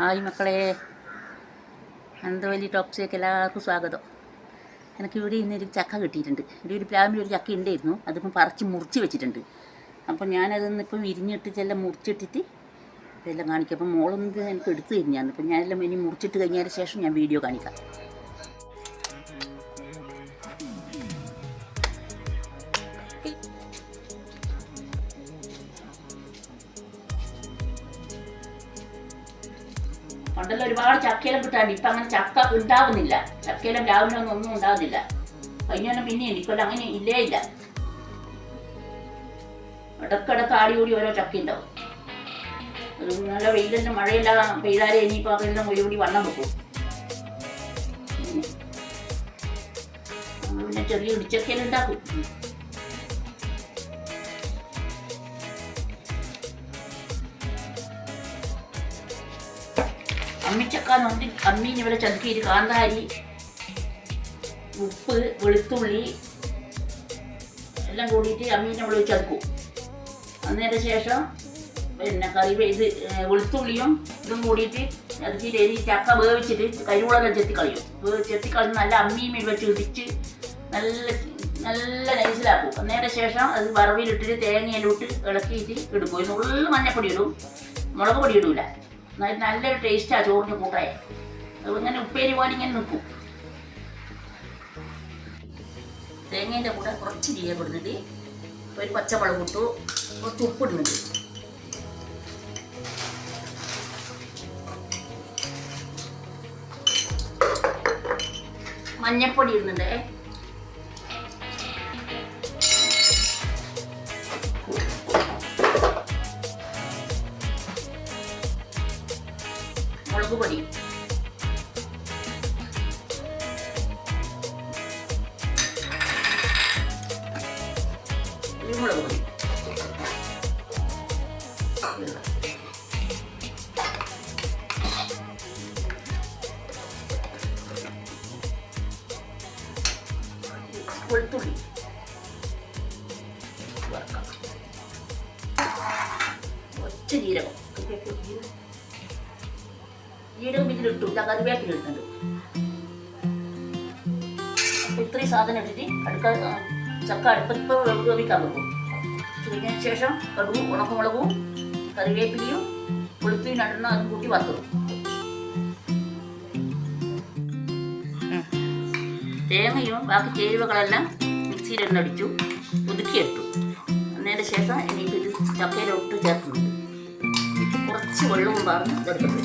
Hi മക്കളെ, അന്തവലി ടോക്സിലേക്ക് എല്ലാവർക്കും സ്വാഗതം. എനിക്ക് ഇവിടെ ഇന്നൊരു ചക്ക കിട്ടിയിട്ടുണ്ട്. ഇവിടെ ഒരു പ്ലാവിൽ ഒരു ചക്ക ഉണ്ടായിരുന്നു, അതിപ്പം പറിച്ച് മുറിച്ച് വെച്ചിട്ടുണ്ട്. അപ്പം ഞാനതൊന്നിപ്പം വിരിഞ്ഞിട്ട് ചെല്ലാം മുറിച്ചിട്ടിട്ട് ഇതെല്ലാം കാണിക്കാം. അപ്പം മോളൊന്ന് എനിക്ക് എടുത്ത് തരുന്നതാണ്. അപ്പം ഞാനെല്ലാം ഇനി മുറിച്ചിട്ട് കഴിഞ്ഞതിന് ശേഷം ഞാൻ വീഡിയോ കാണിക്കാം. പണ്ടെല്ലാം ഒരുപാട് ചക്കയെല്ലാം കിട്ടാണ്ട്. ഇപ്പം അങ്ങനെ ചക്ക ഉണ്ടാകുന്നില്ല. ചക്കയെല്ലാം രാവിലെ ഒന്നും ഉണ്ടാകുന്നില്ല. കഴിഞ്ഞാലും പിന്നെ എനിക്കൊല്ലം അങ്ങനെ ഇല്ലേ ഇല്ല. ഇടക്കിടക്ക് ആടി കൂടി ഓരോ ചക്ക ഉണ്ടാവും. നല്ല വെയിലെല്ലാം മഴയെല്ലാം പെയ്താലേ ഇനിയിപ്പോൾ അതെല്ലാം ഒരുകൂടി വണ്ണം വെക്കും. പിന്നെ ചെറിയ ഇടിച്ചക്കയെല്ലാം ഉണ്ടാക്കും. അമ്മിച്ചക്ക നോക്കി അമ്മീനെ ഇവിടെ ചതുക്കിയിട്ട് കാന്താരി, ഉപ്പ്, വെളുത്തുള്ളി എല്ലാം കൂടിയിട്ട് അമ്മീനെ ഇവിടെ ചതുക്കും. അന്നേരം ശേഷം പിന്നെ ഇത് വെളുത്തുള്ളിയും ഇതും കൂടിയിട്ട് ചതുക്കിയിട്ട് ഈ ചക്ക വേവിച്ചിട്ട് കരിവെള്ളം ചെത്തിക്കളയും. ചെത്തിക്കളഞ്ഞ് നല്ല അമ്മീമേൽ വെച്ച് ഇടിച്ച് നല്ല നല്ല നൈസിലാക്കും. അന്നേരം ശേഷം അത് വറവിലിട്ടിട്ട് തേങ്ങയിലിട്ട് ഇളക്കിയിട്ട് എടുക്കും. ഉള്ളിൽ മഞ്ഞപ്പൊടി ഇടും, മുളക് പൊടി ഇടൂല. നല്ലൊരു ടേസ്റ്റാണ് ചോറിൻ്റെ കൂട്ടായ. അതിങ്ങനെ ഉപ്പേരി പോലെ ഇങ്ങനെ നിൽക്കും. തേങ്ങേൻ്റെ കൂടെ കുറച്ച് ജീരകം ഇടുന്നുണ്ട്, ഒരു പച്ചമുളക് ഇട്ടു, കുറച്ച് ഉപ്പിടുന്നുണ്ട്. മഞ്ഞപ്പൊടി ഇടുന്നുണ്ട്, മുളക് പൊടി, കുരുമുളക് പൊടി, വെളുത്തുള്ളി വറക്കാം, ഒച്ച ജീരകം ഇതിലിട്ടു, കറിവേപ്പിലിടുന്നുണ്ട്. ഇത്രയും സാധനം ഇട്ടിട്ട് ചക്ക അടുപ്പിപ്പോൾ വേവിക്കാൻ വെക്കും. കഴിഞ്ഞതിന് ശേഷം കടുവും ഉണക്കമുളകും കറിവേപ്പിലയും വെളുത്തുള്ളി നടുന്ന അതും കൂട്ടി വറുത്തിടും. തേങ്ങയും ബാക്കി ചേരുവകളെല്ലാം മിക്സിയിലെണ്ണടിച്ചു ഒതുക്കിയിട്ടു. അന്നേരം ശേഷം എനിക്ക് ഇത് ചക്കയിലോട്ട് ചേർക്കുന്നുണ്ട്. കുറച്ച് വെള്ളവും പറഞ്ഞ് ഇതെടുക്കട്ടെ.